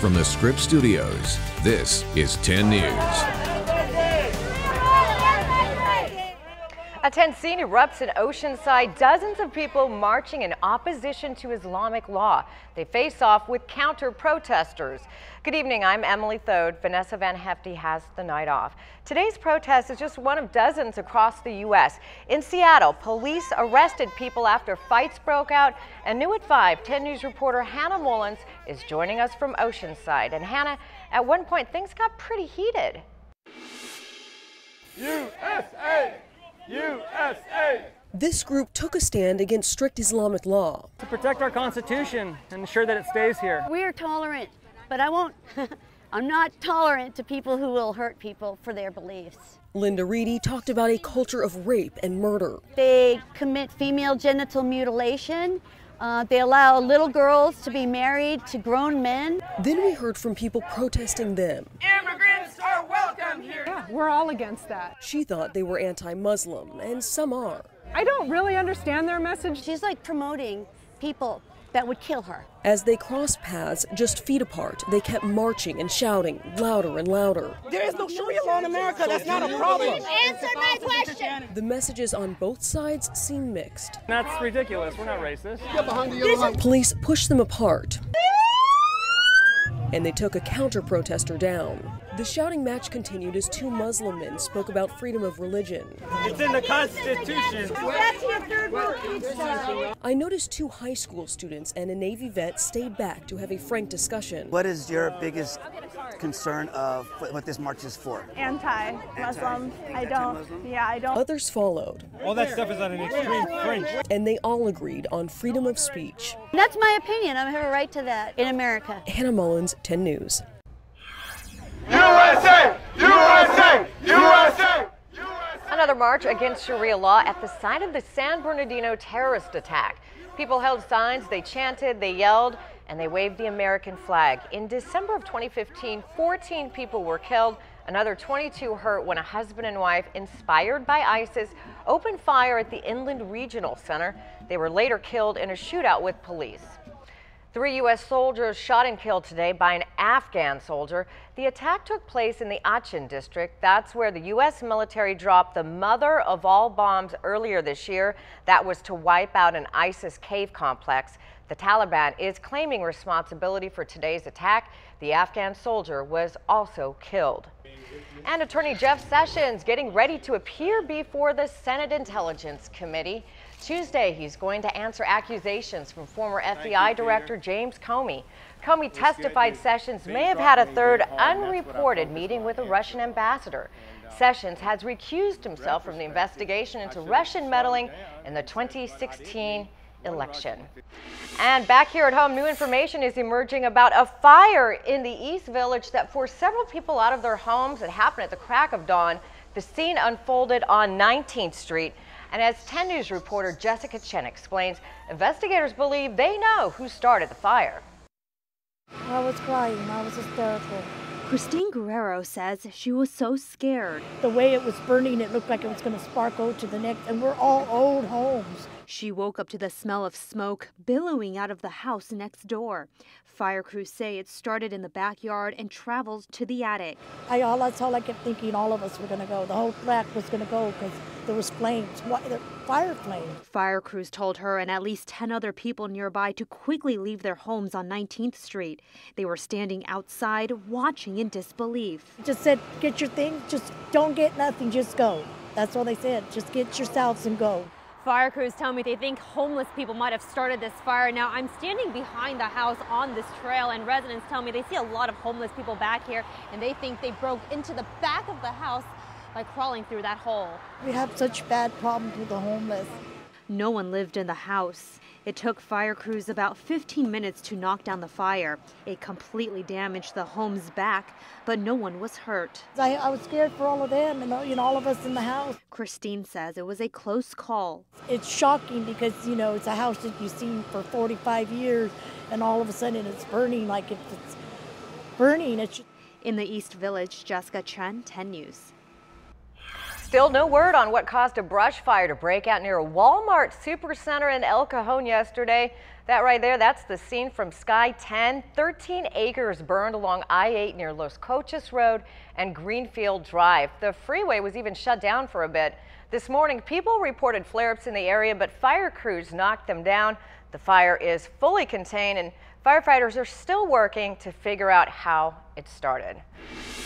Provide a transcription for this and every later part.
From the Scripps Studios, this is 10 News. A tense scene erupts in Oceanside. Dozens of people marching in opposition to Islamic law. They face off with counter-protesters. Good evening, I'm Emily Thode. Vanessa Van Hefty has the night off. Today's protest is just one of dozens across the U.S. In Seattle, police arrested people after fights broke out. And new at 5, 10 News reporter Hannah Mullins is joining us from Oceanside. And Hannah, at one point, things got pretty heated. USA! USA! This group took a stand against strict Islamic law. To protect our Constitution and ensure that it stays here. We are tolerant, but I'm not tolerant to people who will hurt people for their beliefs. Linda Reedy talked about a culture of rape and murder. They commit female genital mutilation. They allow little girls to be married to grown men. Then we heard from people protesting them. Immigrants are welcome here! Yeah, we're all against that. She thought they were anti-Muslim, and some are. I don't really understand their message. She's like promoting people that would kill her. As they crossed paths just feet apart, they kept marching and shouting louder and louder. There is no Sharia law in America. That's not a problem. Answer my question. The messages on both sides seem mixed. That's ridiculous. We're not racist. Police pushed them apart, and they took a counter-protester down. The shouting match continued as two Muslim men spoke about freedom of religion. It's in the Constitution. I noticed two high school students and a Navy vet stayed back to have a frank discussion. What is your biggest concern of what this march is for? Anti-Muslim. I don't. Others followed, All that stuff is on an extreme fringe. and they all agreed on freedom of speech. That's my opinion. I have a right to that in America. Hannah Mullins, 10 News. USA! USA! USA! Another march against Sharia law at the site of the San Bernardino terrorist attack. People held signs, they chanted, they yelled, and they waved the American flag. In December of 2015, 14 people were killed, another 22 hurt when a husband and wife, inspired by ISIS, opened fire at the Inland Regional Center. They were later killed in a shootout with police. 3 U.S. soldiers shot and killed today by an Afghan soldier. The attack took place in the Achin district. That's where the U.S. military dropped the mother of all bombs earlier this year. That was to wipe out an ISIS cave complex. The Taliban is claiming responsibility for today's attack. The Afghan soldier was also killed. And Attorney Jeff Sessions getting ready to appear before the Senate Intelligence Committee. Tuesday, he's going to answer accusations from former FBI Director James Comey. Comey testified Sessions may have had a third unreported meeting with a Russian ambassador. Sessions has recused himself from the investigation into Russian meddling in the 2016 election. And back here at home, new information is emerging about a fire in the East Village that forced several people out of their homes. It happened at the crack of dawn. The scene unfolded on 19th Street. And as 10 News reporter Jessica Chen explains, investigators believe they know who started the fire. I was crying. I was hysterical. Christine Guerrero says she was so scared. The way it was burning, it looked like it was going to spark out to the next, and we're all old homes. She woke up to the smell of smoke billowing out of the house next door. Fire crews say it started in the backyard and traveled to the attic. That's all I kept thinking. All of us were going to go. The whole track was going to go because there was flames, fire flames. Fire crews told her and at least 10 other people nearby to quickly leave their homes on 19th Street. They were standing outside watching in disbelief. Just said, get your things, just don't get nothing, just go. That's all they said. Just get yourselves and go. Fire crews tell me they think homeless people might have started this fire. Now, I'm standing behind the house on this trail, and residents tell me they see a lot of homeless people back here, and they think they broke into the back of the house by crawling through that hole. We have such bad problems with the homeless. No one lived in the house. It took fire crews about 15 minutes to knock down the fire. It completely damaged the home's back, but no one was hurt. I was scared for all of them and all of us in the house. Christine says it was a close call. It's shocking because, it's a house that you've seen for 45 years, and all of a sudden it's burning like it's burning. In the East Village, Jessica Chen, 10 News. Still no word on what caused a brush fire to break out near a Walmart Supercenter in El Cajon yesterday. That right there, that's the scene from Sky 10. 13 acres burned along I-8 near Los Coches Road and Greenfield Drive. The freeway was even shut down for a bit. This morning, people reported flare-ups in the area, but fire crews knocked them down. The fire is fully contained and firefighters are still working to figure out how it started.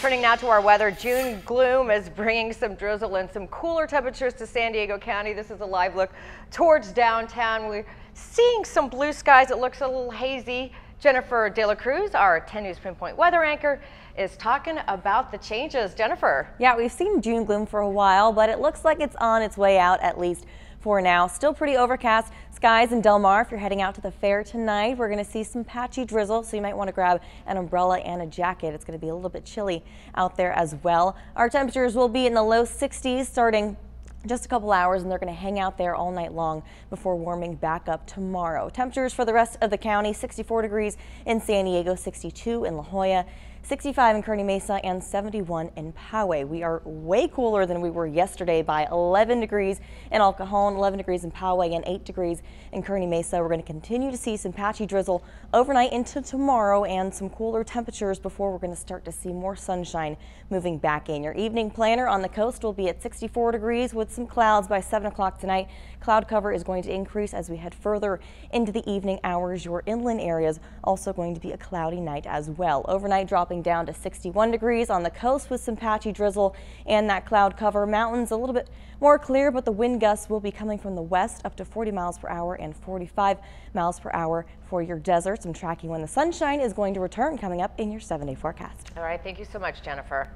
Turning now to our weather, June gloom is bringing some drizzle and some cooler temperatures to San Diego County. This is a live look towards downtown. We're seeing some blue skies. It looks a little hazy. Jennifer De La Cruz, our 10 News Pinpoint weather anchor, is talking about the changes. Jennifer. Yeah, we've seen June gloom for a while, but it looks like it's on its way out, at least for now. Still pretty overcast skies in Del Mar. If you're heading out to the fair tonight, we're going to see some patchy drizzle, so you might want to grab an umbrella and a jacket. It's going to be a little bit chilly out there as well. Our temperatures will be in the low 60s starting just a couple hours, and they're going to hang out there all night long before warming back up tomorrow. Temperatures for the rest of the county: 64 degrees in San Diego, 62 in La Jolla, 65 in Kearney Mesa, and 71 in Poway. We are way cooler than we were yesterday by 11 degrees in El Cajon, 11 degrees in Poway, and 8 degrees in Kearney Mesa. We're going to continue to see some patchy drizzle overnight into tomorrow and some cooler temperatures before we're going to start to see more sunshine moving back in. Your evening planner on the coast will be at 64 degrees with some clouds by 7 o'clock tonight. Cloud cover is going to increase as we head further into the evening hours. Your inland areas also going to be a cloudy night as well. Overnight dropping down to 61 degrees on the coast with some patchy drizzle and that cloud cover. Mountains a little bit more clear, but the wind gusts will be coming from the west up to 40 miles per hour and 45 miles per hour for your deserts. I'm tracking when the sunshine is going to return coming up in your 7-day forecast. All right, thank you so much, Jennifer.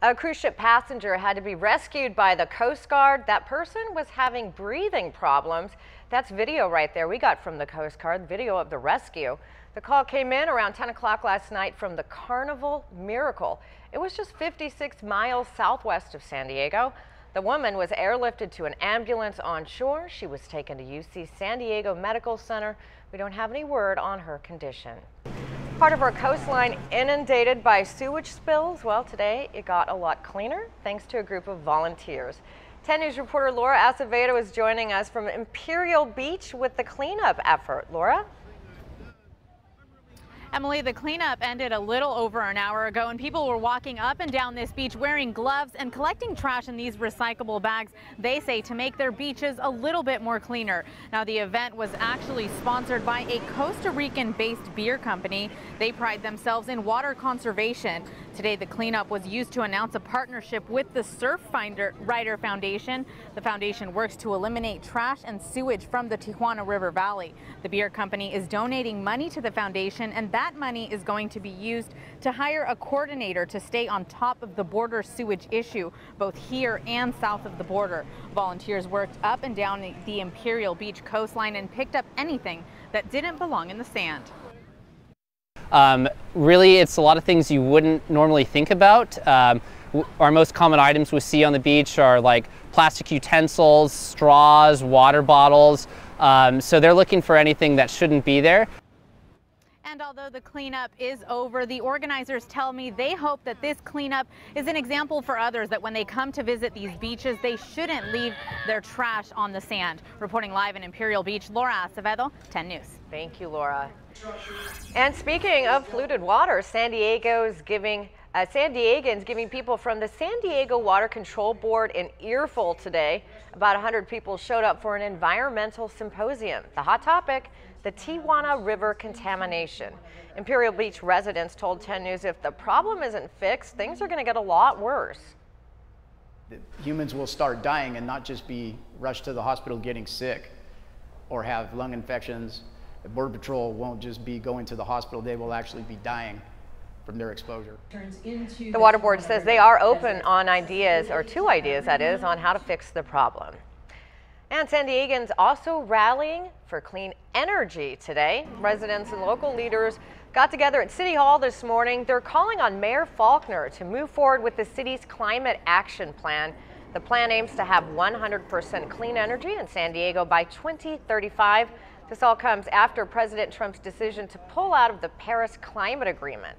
A cruise ship passenger had to be rescued by the Coast Guard. That person was having breathing problems. That's video right there we got from the Coast Guard, video of the rescue. The call came in around 10 o'clock last night from the Carnival Miracle. It was just 56 miles southwest of San Diego. The woman was airlifted to an ambulance on shore. She was taken to UC San Diego Medical Center. We don't have any word on her condition. Part of our coastline inundated by sewage spills. Well, today it got a lot cleaner thanks to a group of volunteers. 10 News reporter Laura Acevedo is joining us from Imperial Beach with the cleanup effort. Laura? Emily, the cleanup ended a little over an hour ago, and people were walking up and down this beach wearing gloves and collecting trash in these recyclable bags, they say, to make their beaches a little bit more cleaner. Now, the event was actually sponsored by a Costa Rican-based beer company. They pride themselves in water conservation. Today, the cleanup was used to announce a partnership with the Surfrider Foundation. The foundation works to eliminate trash and sewage from the Tijuana River Valley. The beer company is donating money to the foundation, and that money is going to be used to hire a coordinator to stay on top of the border sewage issue, both here and south of the border. Volunteers worked up and down the Imperial Beach coastline and picked up anything that didn't belong in the sand. Really, it's a lot of things you wouldn't normally think about. Our most common items we see on the beach are like plastic utensils, straws, water bottles. So they're looking for anything that shouldn't be there. And although the cleanup is over, the organizers tell me they hope that this cleanup is an example for others, that when they come to visit these beaches, they shouldn't leave their trash on the sand. Reporting live in Imperial Beach, Laura Acevedo, 10 News. Thank you, Laura. And speaking of polluted water, San Diegans giving people from the San Diego Water Control Board an earful today. About 100 people showed up for an environmental symposium. The hot topic, the Tijuana River contamination. Imperial Beach residents told 10 News if the problem isn't fixed, things are going to get a lot worse. Humans will start dying and not just be rushed to the hospital getting sick or have lung infections. The Border Patrol won't just be going to the hospital, they will actually be dying from their exposure. The Water Board says they are open on ideas, or two ideas that is, on how to fix the problem. And San Diegans also rallying for clean energy today. Residents and local leaders got together at City Hall this morning. They're calling on Mayor Faulkner to move forward with the city's climate action plan. The plan aims to have 100% clean energy in San Diego by 2035. This all comes after President Trump's decision to pull out of the Paris Climate Agreement.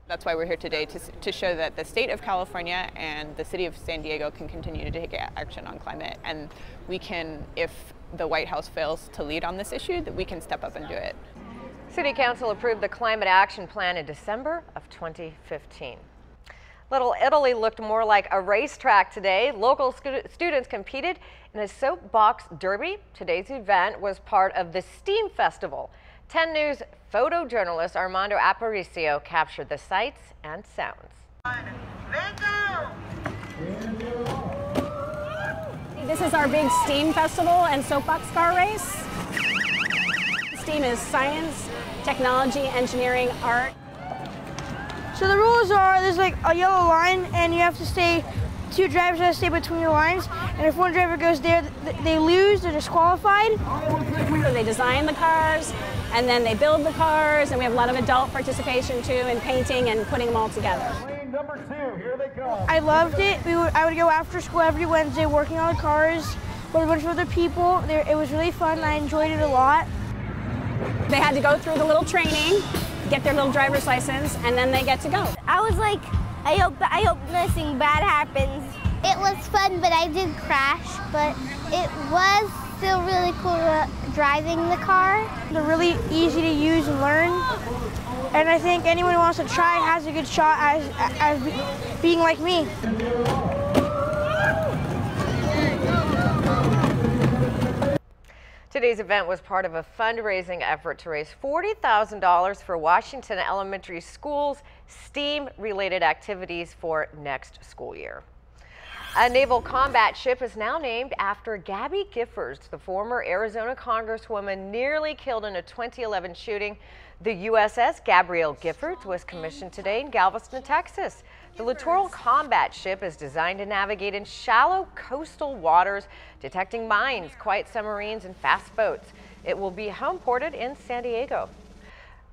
That's why we're here today, to show that the state of California and the city of San Diego can continue to take action on climate, and we can, if the White House fails to lead on this issue, that we can step up and do it. City Council approved the Climate Action Plan in December of 2015. Little Italy looked more like a racetrack today. Local students competed in a soapbox derby. Today's event was part of the STEAM Festival. 10 News photojournalist Armando Aparicio captured the sights and sounds. This is our big STEAM Festival and soapbox car race. STEAM is science, technology, engineering, art. So the rules are, there's like a yellow line and you have to stay, two drivers have to stay between the lines, and if one driver goes there, they lose, they're disqualified. They design the cars, and then they build the cars, and we have a lot of adult participation too in painting and putting them all together. Lane number 2, here they come. I loved it. I would go after school every Wednesday working on the cars with a bunch of other people. It was really fun. I enjoyed it a lot. They had to go through the little training, get their little driver's license, and then they get to go. I was like, I hope nothing bad happens. It was fun, but I did crash, but it was still really cool driving the car. They're really easy to use and learn, and I think anyone who wants to try has a good shot as being like me. Today's event was part of a fundraising effort to raise $40,000 for Washington Elementary Schools' STEAM-related activities for next school year. A naval combat ship is now named after Gabby Giffords, the former Arizona Congresswoman nearly killed in a 2011 shooting. The USS Gabrielle Giffords was commissioned today in Galveston, Texas. The Littoral Combat Ship is designed to navigate in shallow coastal waters, detecting mines, quiet submarines, and fast boats. It will be home ported in San Diego.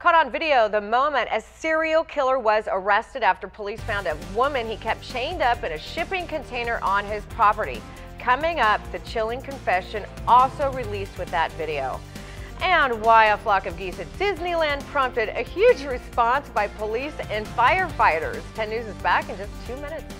Caught on video the moment a serial killer was arrested after police found a woman he kept chained up in a shipping container on his property. Coming up, the chilling confession also released with that video. And why a flock of geese at Disneyland prompted a huge response by police and firefighters. 10 News is back in just 2 minutes.